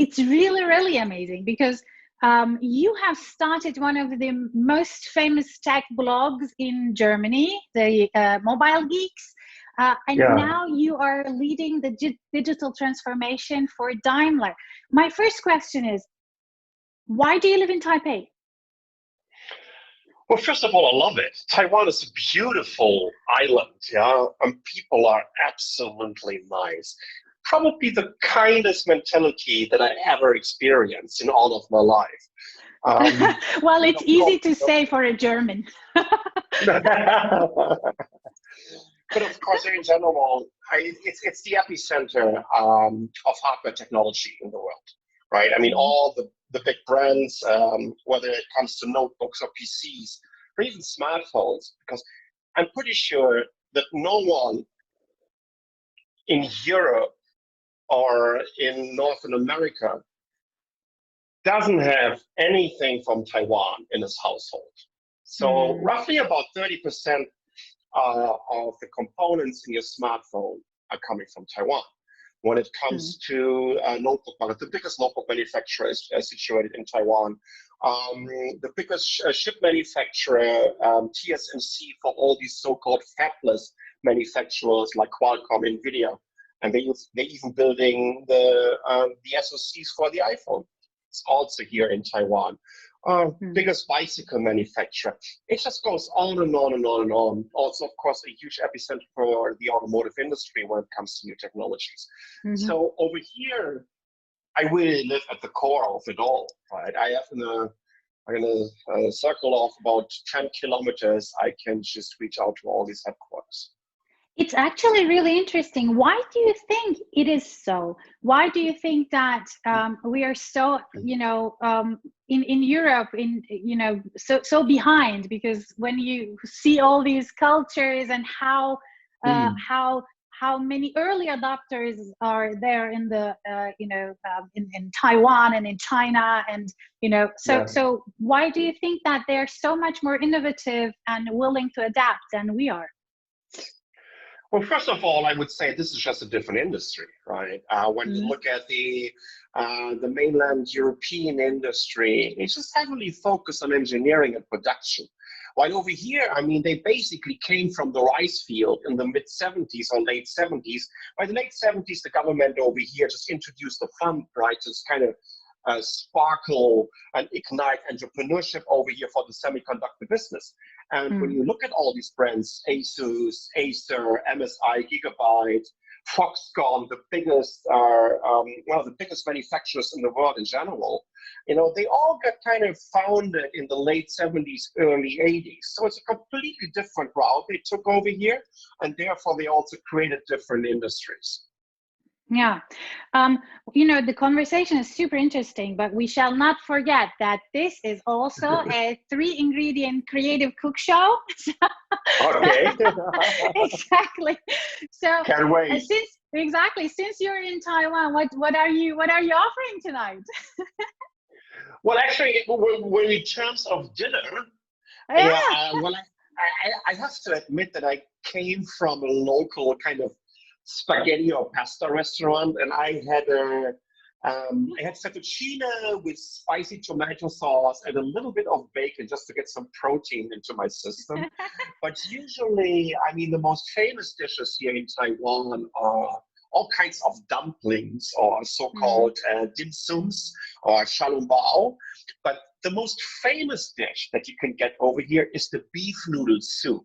it's really, really amazing because you have started one of the most famous tech blogs in Germany, the Mobile Geeks. And now you are leading the digital transformation for Daimler. My first question is, why do you live in Taipei? Well, first of all, I love it. Taiwan is a beautiful island, and people are absolutely nice. Probably the kindest mentality that I ever experienced in all of my life. Well, it's easy to say for a German. But of course, in general, it's the epicenter of hardware technology in the world, right? I mean, all the big brands, whether it comes to notebooks or PCs, or even smartphones, because I'm pretty sure that no one in Europe or in Northern America doesn't have anything from Taiwan in his household. So roughly about 30% of the components in your smartphone are coming from Taiwan. When it comes to notebook market, the biggest notebook manufacturer is situated in Taiwan. The biggest chip manufacturer, TSMC, for all these so-called fabless manufacturers like Qualcomm, Nvidia, and they're even building the SoCs for the iPhone. It's also here in Taiwan. Biggest bicycle manufacturer. It just goes on and on and on and on. Also, of course, a huge epicenter for the automotive industry when it comes to new technologies. So over here, I really live at the core of it all. Right? I have in a circle of about 10 kilometers, I can just reach out to all these headquarters. It's actually really interesting. Why do you think it is so? Why do you think that we are so, in Europe, so behind? Because when you see all these cultures and how many early adopters are there in the in Taiwan and in China, and so why do you think that they're so much more innovative and willing to adapt than we are? Well, first of all, I would say this is just a different industry, right? When you look at the mainland European industry, it's just heavily focused on engineering and production. While over here, I mean, they basically came from the rice field in the mid-'70s or late '70s. By the late '70s, the government over here just introduced a fund, right, to kind of sparkle and ignite entrepreneurship over here for the semiconductor business. And when you look at all these brands, Asus, Acer, MSI, Gigabyte, Foxconn, the biggest the biggest manufacturers in the world in general, they all got kind of founded in the late '70s, early '80s. So it's a completely different route they took over here, and therefore they also created different industries. Yeah. The conversation is super interesting, but we shall not forget that this is also a 3-ingredient creative cook show. Okay. Exactly. So can't wait. Since you're in Taiwan, what are you offering tonight? Well, actually, when in terms of dinner, I have to admit that I came from a local kind of spaghetti or pasta restaurant, and I had fettuccine with spicy tomato sauce and a little bit of bacon just to get some protein into my system. But usually, I mean, the most famous dishes here in Taiwan are all kinds of dumplings or so-called dim sums or xiaolongbao. But the most famous dish that you can get over here is the beef noodle soup.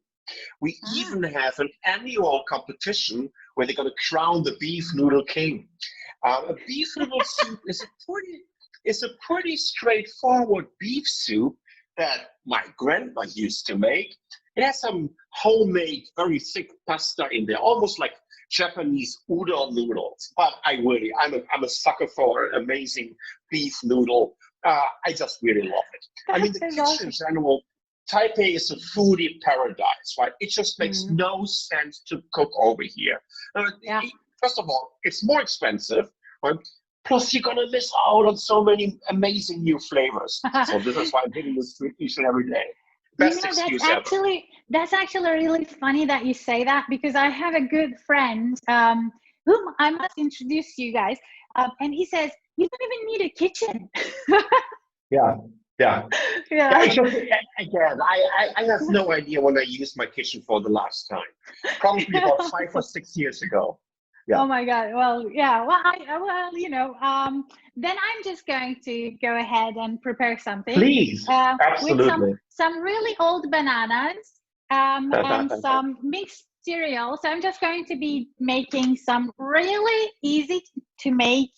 We even have an annual competition where they're going to crown the beef noodle king. A beef noodle soup is a pretty straightforward beef soup that my grandma used to make. It has some homemade, very thick pasta in there, almost like Japanese udon noodles. But I'm a sucker for an amazing beef noodle. I just really love it. I mean, the kitchen in general. Taipei is a foodie paradise, right? It just makes no sense to cook over here. First of all, it's more expensive, right? Plus, you're going to miss out on so many amazing new flavors. So this is why I'm hitting the street each and every day. Best excuse ever. That's actually really funny that you say that, because I have a good friend whom I must introduce you guys. And he says, you don't even need a kitchen. Yeah. Yeah. Yeah. I just, again, I have no idea when I used my kitchen for the last time. Probably about 5 or 6 years ago. Yeah. Oh my God. Well, yeah. Well, then I'm just going to go ahead and prepare something. Please. With Absolutely. some really old bananas, and some mixed cereal. So I'm just going to be making some really easy to make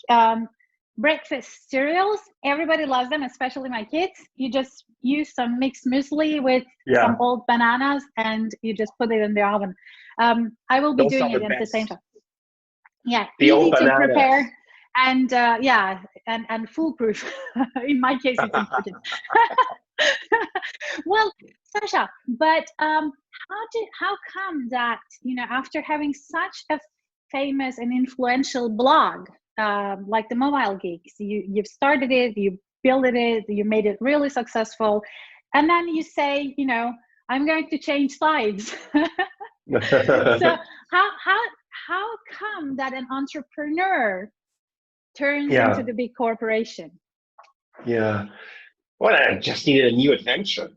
breakfast cereals. Everybody loves them, especially my kids. You just use some mixed muesli with some old bananas, and you just put it in the oven. I will be Those doing are it the at the best. same time. Yeah, The easy old to bananas. prepare, and and foolproof. In my case, it's important. Well, Sascha, but how come that, after having such a famous and influential blog, like the Mobile Geeks, you've started it, you built it, you made it really successful, and then you say, I'm going to change sides. So how come that an entrepreneur turns into the big corporation? Yeah. Well, I just needed a new adventure.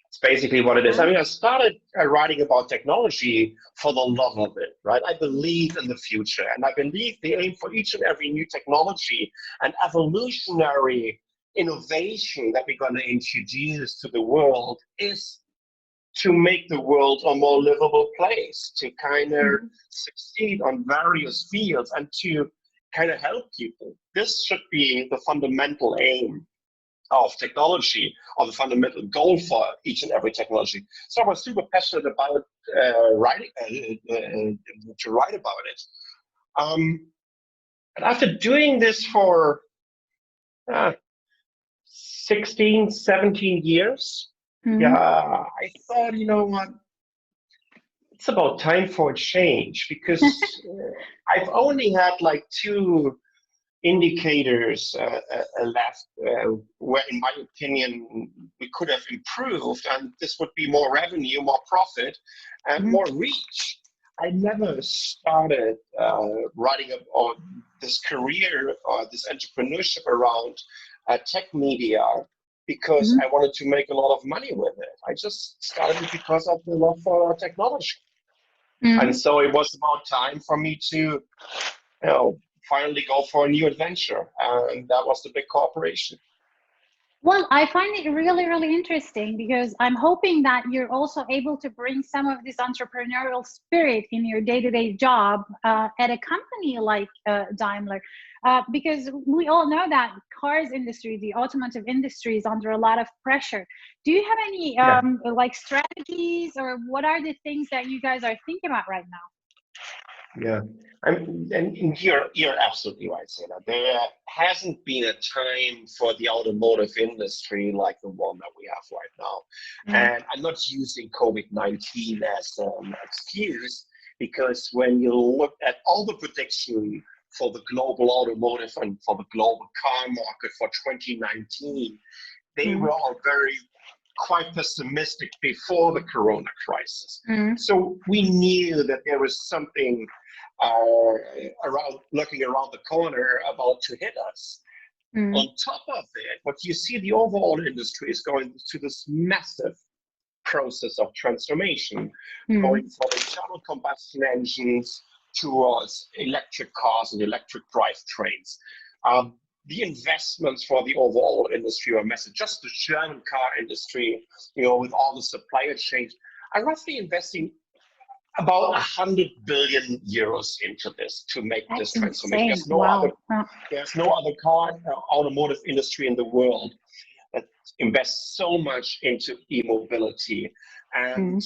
It's basically what it is. I mean, I started writing about technology for the love of it, right? I believe in the future, and I believe the aim for each and every new technology and evolutionary innovation that we're going to introduce to the world is to make the world a more livable place, to kind of succeed on various fields, and to kind of help people. This should be the fundamental aim of technology, or the fundamental goal for each and every technology. So I was super passionate about writing, to write about it. And after doing this for 16, 17 years, I thought, you know what, it's about time for a change, because I've only had like 2 indicators left where, in my opinion, we could have improved, and this would be more revenue, more profit, and more reach. I never started writing about this career or this entrepreneurship around tech media because I wanted to make a lot of money with it. I just started it because of the love for technology. And so it was about time for me to, finally go for a new adventure, and that was the big corporation. Well, I find it really, really interesting, because I'm hoping that you're also able to bring some of this entrepreneurial spirit in your day-to-day job at a company like Daimler, because we all know that cars industry, the automotive industry, is under a lot of pressure. Do you have any like strategies, or what are the things that you guys are thinking about right now? Yeah, and you're absolutely right, Sena. There hasn't been a time for the automotive industry like the one that we have right now. And I'm not using COVID-19 as an excuse, because when you look at all the prediction for the global automotive and for the global car market for 2019, they were all quite pessimistic before the Corona crisis. So we knew that there was something looking around the corner about to hit us. On top of it, what you see, the overall industry is going through this massive process of transformation, going from internal combustion engines towards electric cars and electric drivetrains. The investments for the overall industry are massive. Just the German car industry, with all the supplier chains, are roughly investing about 100 billion euros into this to make this transformation. There's no other car automotive industry in the world that invests so much into e-mobility. And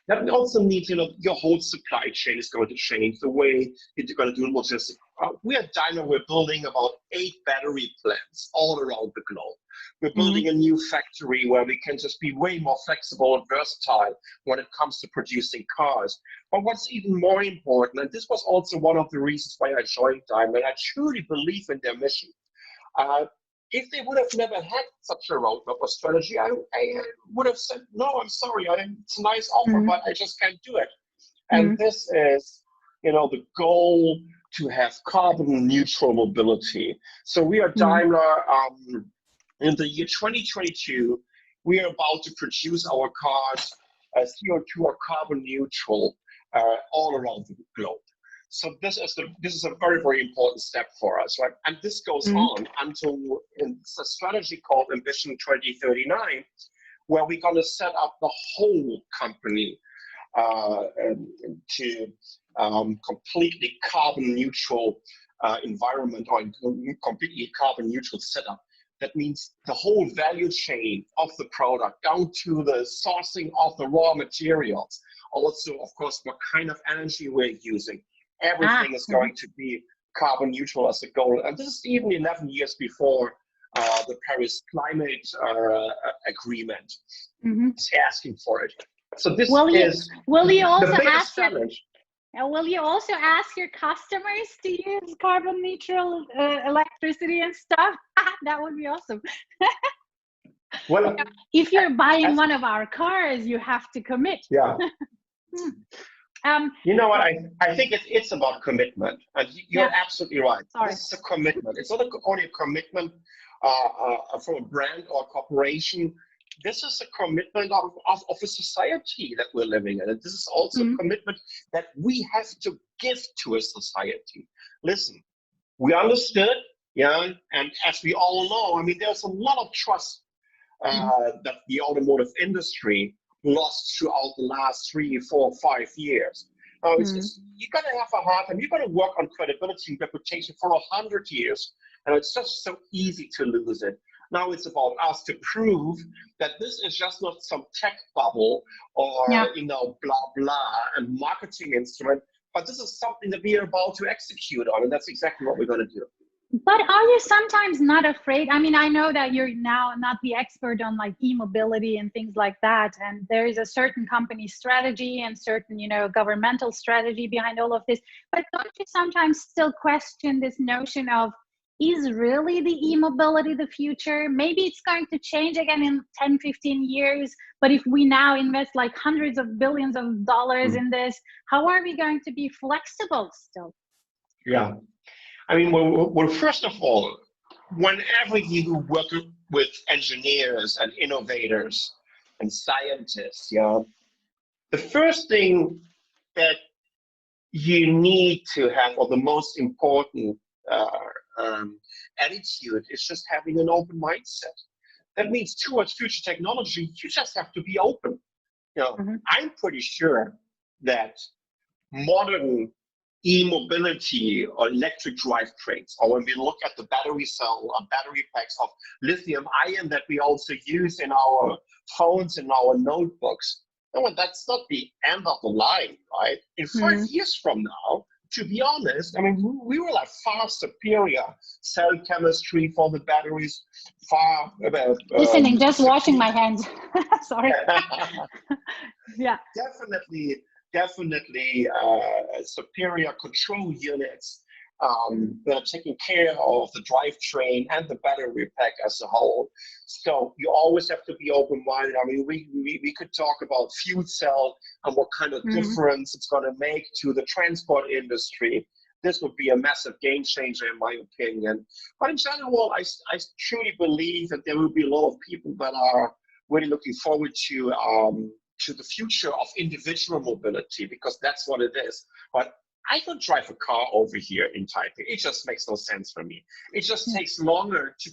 that also means, your whole supply chain is going to change, the way you're going to do logistics. We at Daimler, we're building about 8 battery plants all around the globe. We're building a new factory where we can just be way more flexible and versatile when it comes to producing cars. But what's even more important, and this was also one of the reasons why I joined Daimler, I truly believe in their mission. If they would have never had such a roadmap or strategy, I would have said, no, I'm sorry, it's a nice offer, but I just can't do it. And this is, the goal to have carbon neutral mobility. So we are Daimler. In the year 2022, we are about to produce our cars CO2 or carbon neutral all around the globe. So this is a very, very important step for us, right? And this goes on until it's a strategy called Ambition 2039, where we're going to set up the whole company to completely carbon neutral environment, or completely carbon neutral setup. That means the whole value chain of the product, down to the sourcing of the raw materials. Also, of course, what kind of energy we're using. Everything is going to be carbon neutral as a goal. And this is even 11 years before the Paris Climate Agreement is asking for it. So this will you also the biggest challenge. Will you also ask your customers to use carbon neutral electricity and stuff? That would be awesome. Well, if you're buying one of our cars, you have to commit. Yeah. You know what? I think it's about commitment, and you're absolutely right. Sorry. This is a commitment. It's not only a commitment from a brand or a corporation. This is a commitment of a society that we're living in. And this is also a commitment that we have to give to a society. Listen, we understood, and as we all know, I mean, there's a lot of trust that the automotive industry lost throughout the last 3, 4, 5 years. You got to have a hard time. You got to work on credibility and reputation for 100 years, and it's just so easy to lose it. Now it's about us to prove that this is just not some tech bubble or blah blah and marketing instrument, but this is something that we are about to execute on, and that's exactly what we're going to do. But are you sometimes not afraid? I mean, I know that you're now not the expert on like e-mobility and things like that, and there is a certain company strategy and certain, governmental strategy behind all of this. But don't you sometimes still question this notion of, is really the e-mobility the future? Maybe it's going to change again in 10, 15 years, but if we now invest like hundreds of billions of dollars in this, how are we going to be flexible still? Yeah. I mean, well, first of all, whenever you work with engineers and innovators and scientists, the first thing that you need to have, or the most important attitude, is just having an open mindset. That means towards future technology, you just have to be open. I'm pretty sure that modern e-mobility or electric drivetrains, or when we look at the battery cell or battery packs of lithium ion that we also use in our phones and our notebooks, that's not the end of the line, right? In 5 years from now, to be honest, I mean, we will have far superior cell chemistry for the batteries, far listening, just washing my hands. Sorry. Yeah. Definitely superior control units that are taking care of the drivetrain and the battery pack as a whole. So you always have to be open-minded. I mean, we could talk about fuel cell and what kind of difference it's going to make to the transport industry. This would be a massive game changer, in my opinion. But in general, I truly believe that there will be a lot of people that are really looking forward to the future of individual mobility, because that's what it is. But I don't drive a car over here in Taipei. It just makes no sense for me. It just takes longer to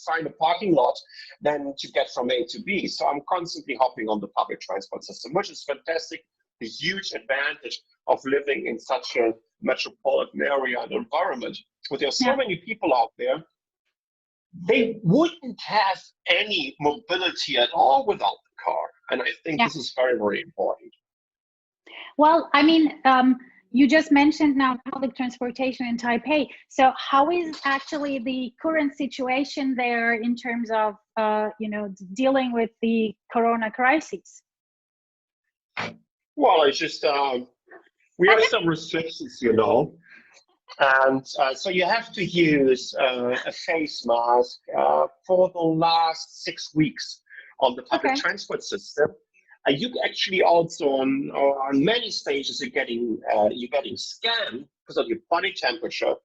find a parking lot than to get from A to B. So I'm constantly hopping on the public transport system, which is fantastic. The huge advantage of living in such a metropolitan area and environment. But there are so many people out there, they wouldn't have any mobility at all without the car. And I think this is very, very important. Well, I mean, you just mentioned now public transportation in Taipei. So how is actually the current situation there in terms of, dealing with the corona crisis? Well, it's just, we have some restrictions, and so you have to use a face mask for the last 6 weeks on the public transport system. You actually also on many stages you're getting scanned because of your body temperature,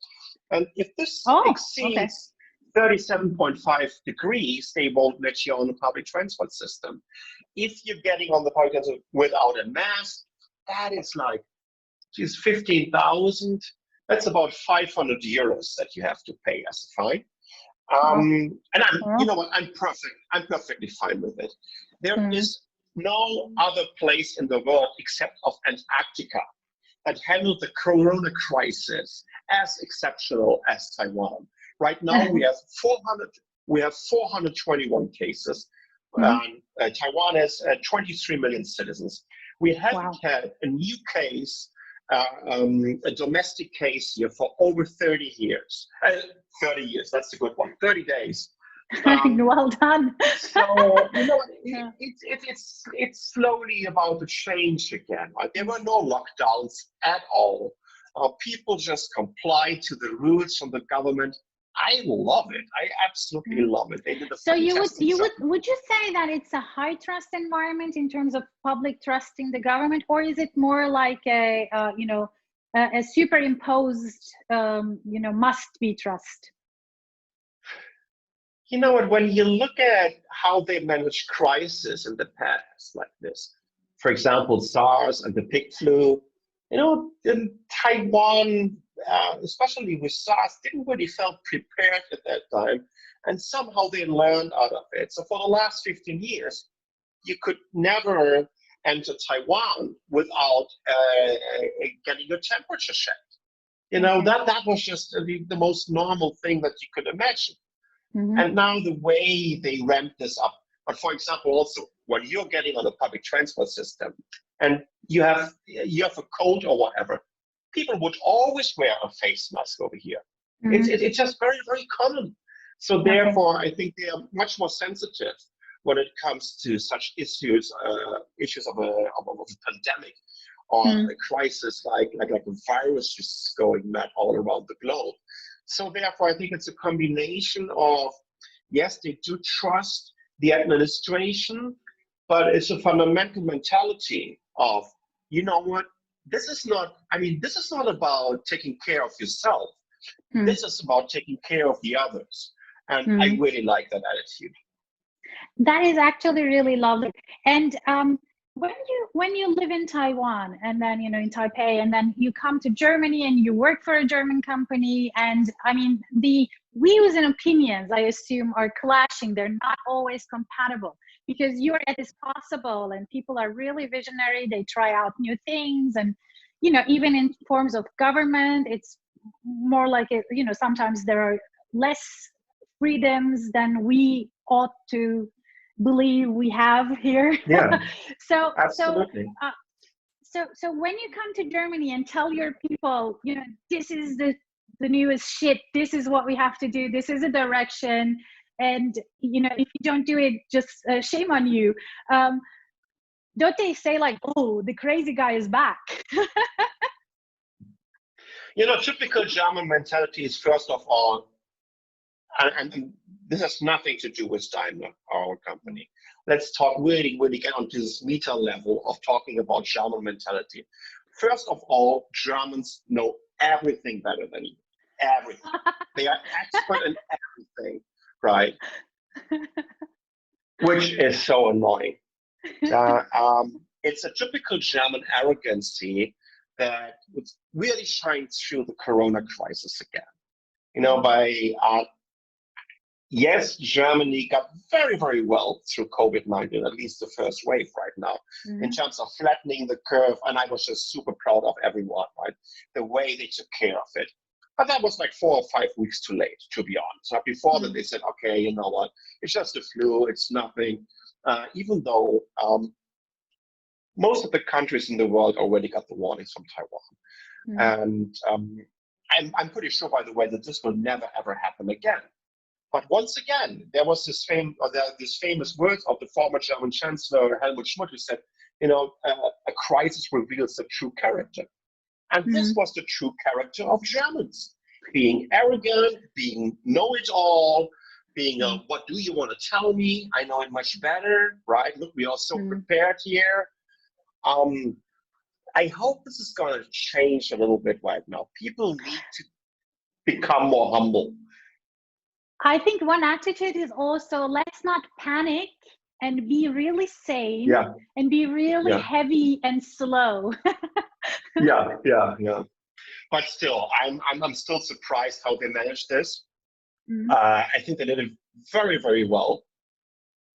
and if this exceeds 37.5 degrees, they won't let you on the public transport system. If you're getting on the public transport without a mask, that is like, geez, 15,000. That's about 500 euros that you have to pay as a fine. And you know what? I'm perfectly fine with it. There is no other place in the world except of Antarctica that handled the corona crisis as exceptional as Taiwan. Right now we have 421 cases. Taiwan has 23 million citizens. We haven't had a new case, a domestic case here for over 30 years. 30 years, that's a good one. 30 days. Well done. So you know, it's slowly about to change again. Right? There were no lockdowns at all. People just comply to the rules from the government. I love it. I absolutely love it. They did a so would you say that it's a high trust environment in terms of public trusting the government, or is it more like a superimposed must be trust? You know what, when you look at how they managed crisis in the past, like this, for example, SARS and the pig flu, you know, in Taiwan, especially with SARS, didn't really felt prepared at that time, and somehow they learned out of it. So for the last 15 years, you could never enter Taiwan without getting your temperature checked. You know, that was just the most normal thing that you could imagine. And now the way they ramp this up, but for example, also when you're getting on a public transport system and you have a cold or whatever, people would always wear a face mask over here. It's just very, very common. So therefore, I think they are much more sensitive when it comes to such issues of a pandemic or a crisis like a virus just going mad all around the globe. So therefore, I think it's a combination of, yes, they do trust the administration, but it's a fundamental mentality of, you know what, this is not about taking care of yourself. This is about taking care of the others. And I really like that attitude. That is actually really lovely. And when you live in Taiwan and then in Taipei, and then you come to Germany and you work for a German company, and I mean the views and opinions, I assume, are clashing. They're not always compatible because your it is possible, and people are really visionary. They try out new things, and even in forms of government, it's more like sometimes there are less freedoms than we ought to believe we have here. Yeah. So absolutely. So when you come to Germany and tell your people, this is the newest shit, this is what we have to do, this is a direction, and if you don't do it, just shame on you. Don't they say like, oh, the crazy guy is back? Typical German mentality is, first of all, and this has nothing to do with Daimler, our company. Let's talk really get onto this meta level of talking about German mentality. First of all, Germans know everything better than you. Everything. They are expert in everything, right? Which is so annoying. It's a typical German arrogancy that really shines through the corona crisis again. Yes, Germany got very, very well through COVID-19, at least the first wave right now, in terms of flattening the curve. And I was just super proud of everyone, right? The way they took care of it. But that was like 4 or 5 weeks too late, to be honest. So before that, they said, okay, you know what? It's just a flu. It's nothing. Even though most of the countries in the world already got the warnings from Taiwan. And I'm pretty sure, by the way, that this will never, ever happen again. But once again, there was this famous words of the former German Chancellor Helmut Schmidt, who said, a crisis reveals the true character. And this was the true character of Germans, being arrogant, being know-it-all, being what do you want to tell me? I know it much better, right? Look, we are so prepared here. I hope this is going to change a little bit right now. People need to become more humble. I think one attitude is also, let's not panic and be really sane and be really heavy and slow. Yeah. But still, I'm still surprised how they managed this. I think they did it very, very well.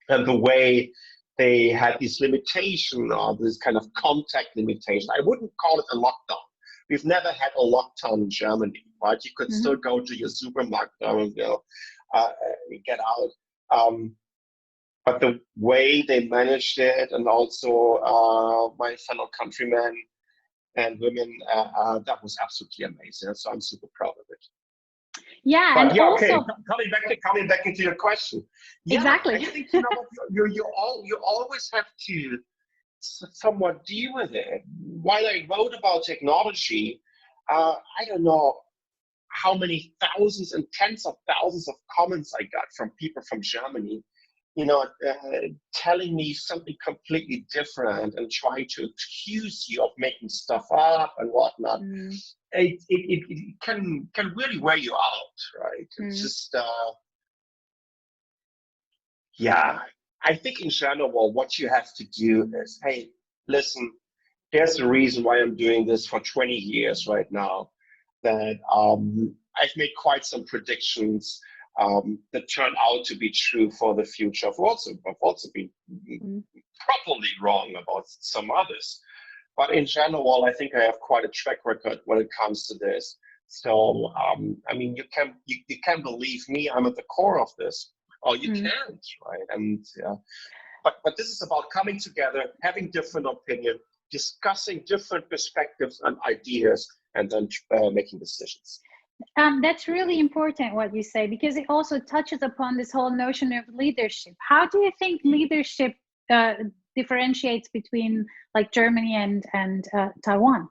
And the way they had this limitation, or this kind of contact limitation, I wouldn't call it a lockdown. We've never had a lockdown in Germany, right? You could still go to your supermarket and get out. But the way they managed it, and also my fellow countrymen and women, that was absolutely amazing. So I'm super proud of it. Yeah, but and yeah, also okay. Coming back into your question. Yeah, exactly. I think you always have to somewhat deal with it. While I wrote about technology, I don't know how many thousands and tens of thousands of comments I got from people from Germany, telling me something completely different and trying to accuse you of making stuff up and whatnot. It can really wear you out, right? It's just, I think in general, what you have to do is, hey, listen, there's a reason why I'm doing this for 20 years right now, that I've made quite some predictions that turned out to be true for the future. I've also been probably wrong about some others. But in general, I think I have quite a track record when it comes to this. So, I mean, you can believe me, I'm at the core of this, or you can't, right? And but this is about coming together, having different opinions, discussing different perspectives and ideas, and then making decisions. That's really important what you say, because it also touches upon this whole notion of leadership. How do you think leadership differentiates between like Germany and Taiwan?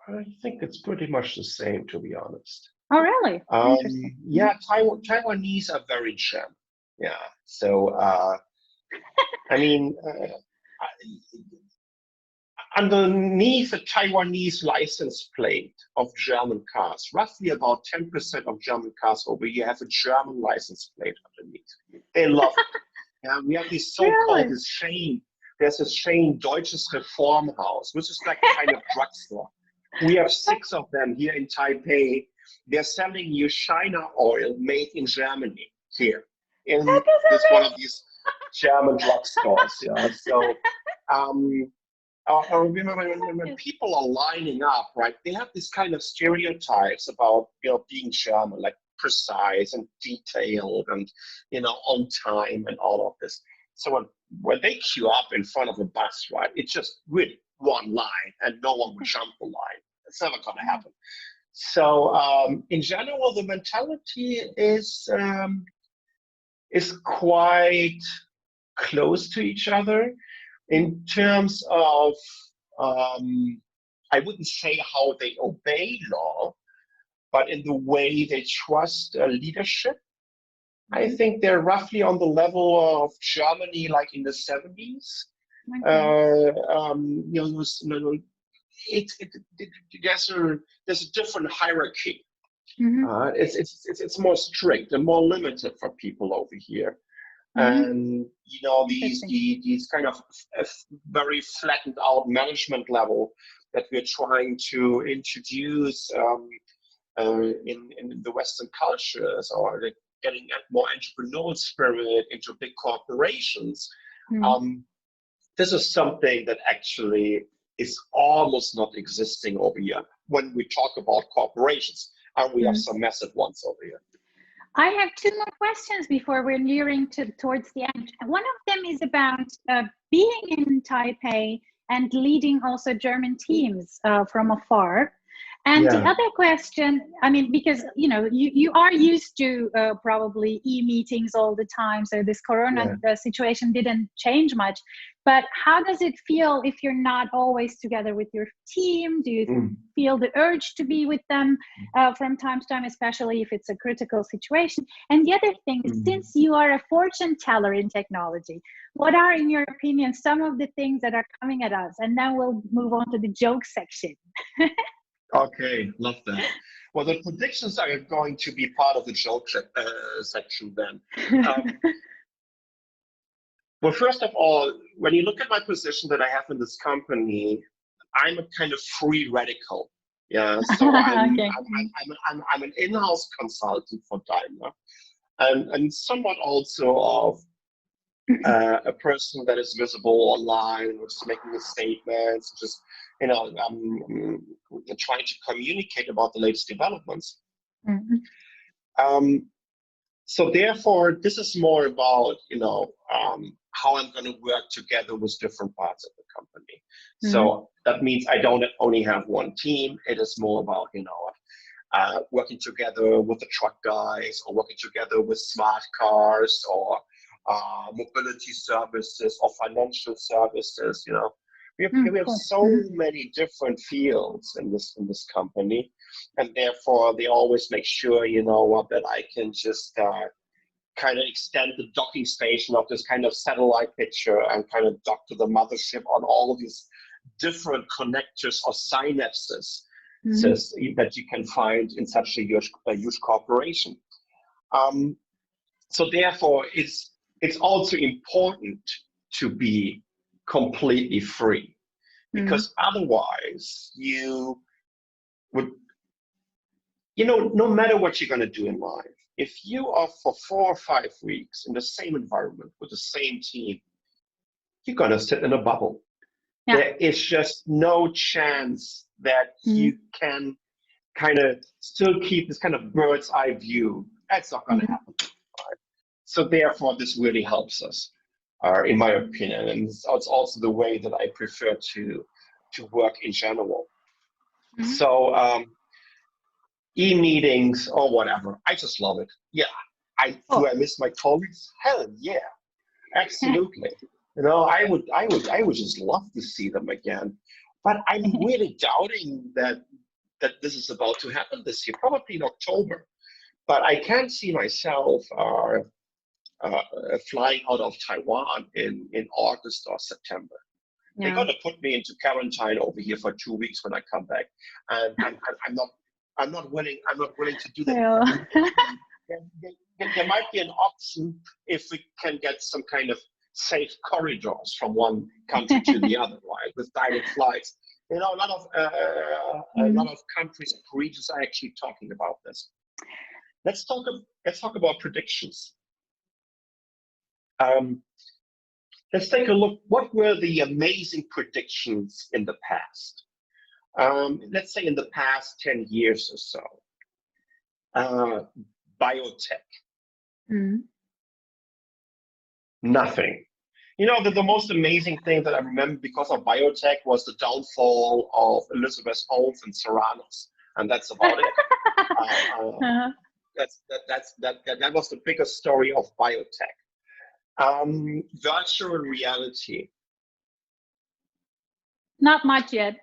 I think it's pretty much the same, to be honest. Oh, really? Interesting. Yeah, Taiwanese are very German. Yeah, so I mean, underneath a Taiwanese license plate of German cars, roughly about 10% of German cars over here have a German license plate underneath. They love it. Yeah, we have this so-called chain. There's a chain, Deutsches Reformhaus, which is like a kind of drugstore. We have 6 of them here in Taipei. They're selling you China oil made in Germany here in this one of these German drugstores. Yeah, so. When people are lining up, right, they have this kind of stereotypes about being German, like precise and detailed and on time and all of this. So when they queue up in front of a bus, right, it's just really one line and no one will jump the line. It's never going to happen. So in general, the mentality is quite close to each other. In terms of, I wouldn't say how they obey law, but in the way they trust leadership. I think they're roughly on the level of Germany, like in the 70s. There's a different hierarchy. It's more strict and more limited for people over here. And these kind of very flattened out management level that we're trying to introduce in the Western cultures, or getting more entrepreneurial spirit into big corporations. This is something that actually is almost not existing over here when we talk about corporations, and we have some massive ones over here. I have 2 more questions before we're nearing towards the end. One of them is about being in Taipei and leading also German teams from afar. And the other question, I mean, because you are used to probably e-meetings all the time, so this corona situation didn't change much. But how does it feel if you're not always together with your team? Do you feel the urge to be with them from time to time, especially if it's a critical situation? And the other thing is, since you are a fortune teller in technology, what are, in your opinion, some of the things that are coming at us? And then we'll move on to the joke section. Okay, love that. Well, the predictions are going to be part of the joke section then. Well, first of all, when you look at my position that I have in this company, I'm a kind of free radical. Yeah, so I'm an in-house consultant for Daimler, and somewhat also of a person that is visible online, just making a statement, just trying to communicate about the latest developments. So therefore, this is more about how I'm going to work together with different parts of the company. So that means I don't only have one team. It is more about working together with the truck guys, or working together with smart cars, or mobility services, or financial services. We have so many different fields in this company, and therefore they always make sure that I can just kind of extend the docking station of this kind of satellite picture and kind of dock to the mothership on all of these different connectors or synapses that you can find in such a huge corporation. So therefore, it's also important to be completely free, because otherwise you would, no matter what you're going to do in life, if you are for 4 or 5 weeks in the same environment with the same team, you're going to sit in a bubble. Yeah. There is just no chance that you can kind of still keep this kind of bird's eye view. That's not going to happen. Right? So therefore, this really helps us, in my opinion. And it's also the way that I prefer to work in general. So e-meetings or whatever, I just love it. Yeah. Do I miss my colleagues? Hell yeah. Absolutely. I would just love to see them again. But I'm really doubting that this is about to happen this year, probably in October. But I can't see myself flying out of Taiwan in August or September. Yeah. They're going to put me into quarantine over here for 2 weeks when I come back, and I'm not willing to do that. Yeah. There might be an option if we can get some kind of safe corridors from one country to the other, right? With direct flights. A lot of countries and regions are actually talking about this. Let's talk about predictions. Let's take a look. What were the amazing predictions in the past? Let's say in the past 10 years or so. Biotech. Nothing. The most amazing thing that I remember because of biotech was the downfall of Elizabeth Holmes and Serranos, and that's about it. That was the biggest story of biotech. Virtual reality. Not much yet.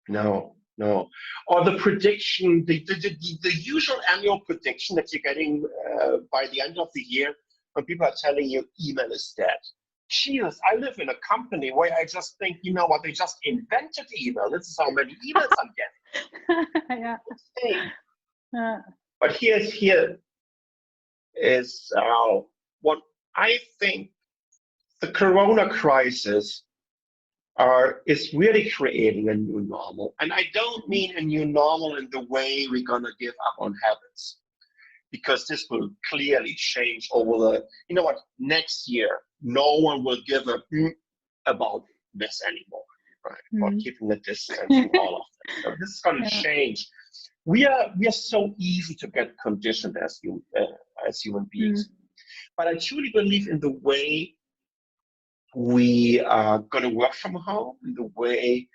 No. Or the prediction, the usual annual prediction that you're getting by the end of the year, when people are telling you email is dead. Jesus, I live in a company where I just think, they just invented email. This is how many emails I'm getting. Yeah. But here is what I think the Corona crisis is really creating a new normal. And I don't mean a new normal in the way we're going to give up on habits, because this will clearly change over next year, no one will give a about this anymore, right? About keeping the distance and all of that. So this is going to change. We are so easy to get conditioned as human beings. But I truly believe in the way we are going to work from home, in the way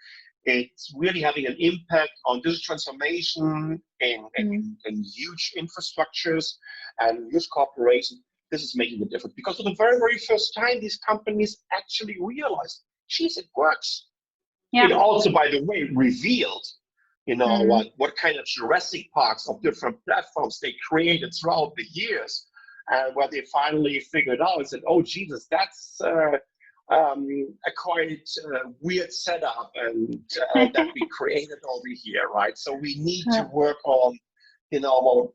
It's really having an impact on digital transformation in huge infrastructures and huge corporations. This is making a difference because for the very, very first time, these companies actually realized, geez, it works. Yeah. It also, by the way, revealed, what kind of Jurassic Parks of different platforms they created throughout the years, and where they finally figured out and said, oh, Jesus, that's a quite weird setup and that we created over here, right? So we need to work on, more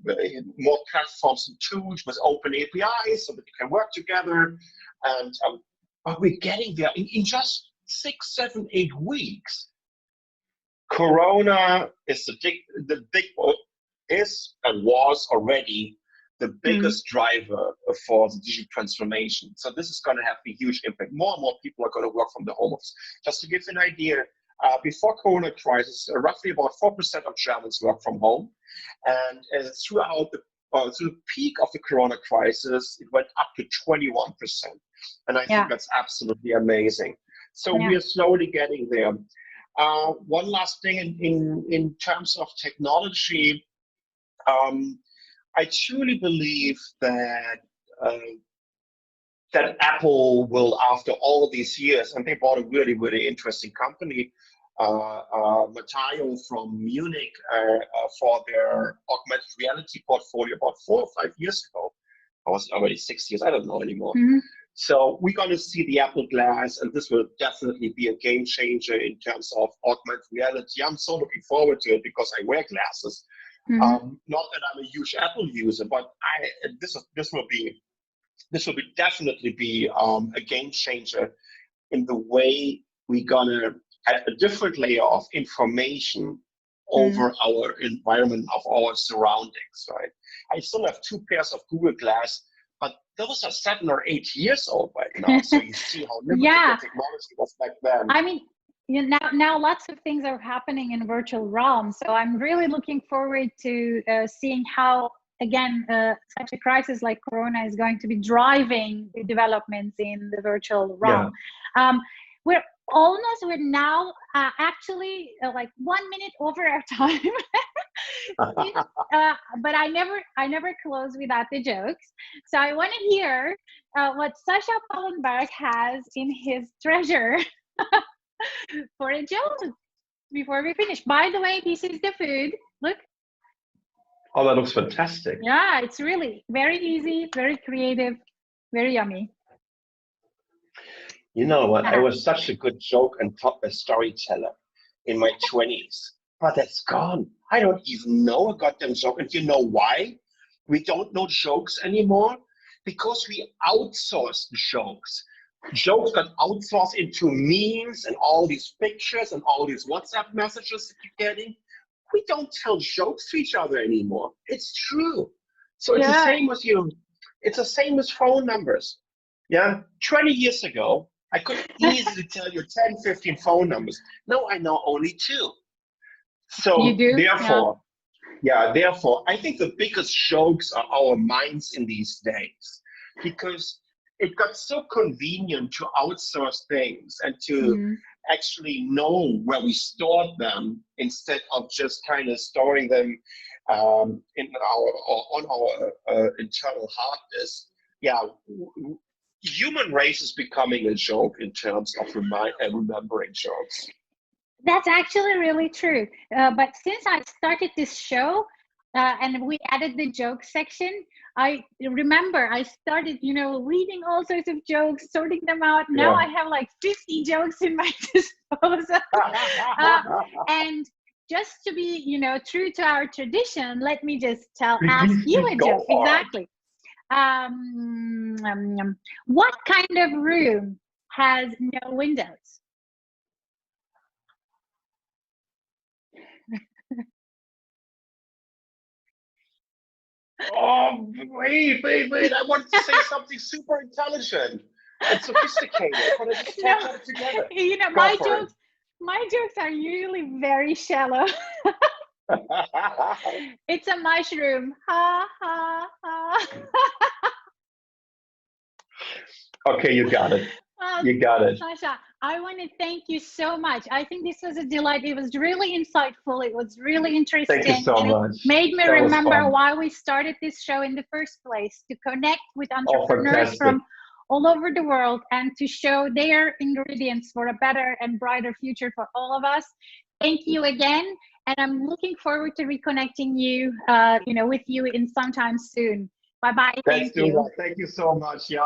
platforms and tools with open APIs so that we can work together. And but we're getting there in just 6, 7, 8 weeks. Corona is is and was already the biggest driver for the digital transformation. So this is going to have a huge impact. More and more people are going to work from the home office. Just to give you an idea, before Corona crisis, roughly about 4% of Germans work from home. And throughout through the peak of the Corona crisis, it went up to 21%. And I think that's absolutely amazing. So we are slowly getting there. One last thing in terms of technology, I truly believe that Apple will, after all these years, and they bought a really, really interesting company, Matteo from Munich, for their augmented reality portfolio about 4 or 5 years ago. I was already 6 years, I don't know anymore. So we're going to see the Apple Glass, and this will definitely be a game changer in terms of augmented reality. I'm so looking forward to it because I wear glasses. Not that I'm a huge Apple user, but this will definitely be a game changer in the way we're gonna add a different layer of information over our environment, of our surroundings. Right? I still have 2 pairs of Google Glass, but those are 7 or 8 years old right now. So you see how limited the technology was back then. I mean, now lots of things are happening in virtual realm. So I'm really looking forward to seeing how, again, such a crisis like Corona is going to be driving the developments in the virtual realm. We're now actually like 1 minute over our time. But I never close without the jokes. So I want to hear what Sascha Pallenberg has in his treasure for a joke before we finish. By the way, this is the food. Look. Oh, that looks fantastic. Yeah, it's really very easy, very creative, very yummy. You know what? I was such a good joke and a storyteller in my 20s, but that's gone. I don't even know a goddamn joke. And you know why we don't know jokes anymore? Because we outsourced jokes. Jokes got outsourced into memes and all these pictures and all these WhatsApp messages that you're getting. We don't tell jokes to each other anymore. It's true. So it's the same with you. It's the same with phone numbers. 20 years ago, I could easily tell you 10, 15 phone numbers. Now I know only 2. So you do? Therefore, I think the biggest jokes are our minds in these days, because it got so convenient to outsource things and to actually know where we stored them instead of just kind of storing them on our internal hard disk. Human race is becoming a joke in terms of remembering jokes. That's actually really true. But since I started this show and we added the joke section, I remember I started, reading all sorts of jokes, sorting them out. Now I have like 50 jokes in my disposal. And just to be, true to our tradition, let me just ask you a joke. Exactly. What kind of room has no windows? Oh, wait. I wanted to say something super intelligent and sophisticated, but I just can't put it together. My jokes are usually very shallow. It's a mushroom. Ha, ha, ha. Okay, you got it. Well, You got it. Sascha, I want to thank you so much. I think this was a delight. It was really insightful. It was really interesting. Thank you so And it much. made me That was remember fun. why we started this show in the first place, to connect with Oh, entrepreneurs fantastic. from all over the world and to show their ingredients for a better and brighter future for all of us. Thank you again. And I'm looking forward to reconnecting you, with you in sometime soon. Bye-bye. Let's Thank do you. that. Thank you so much. Yeah.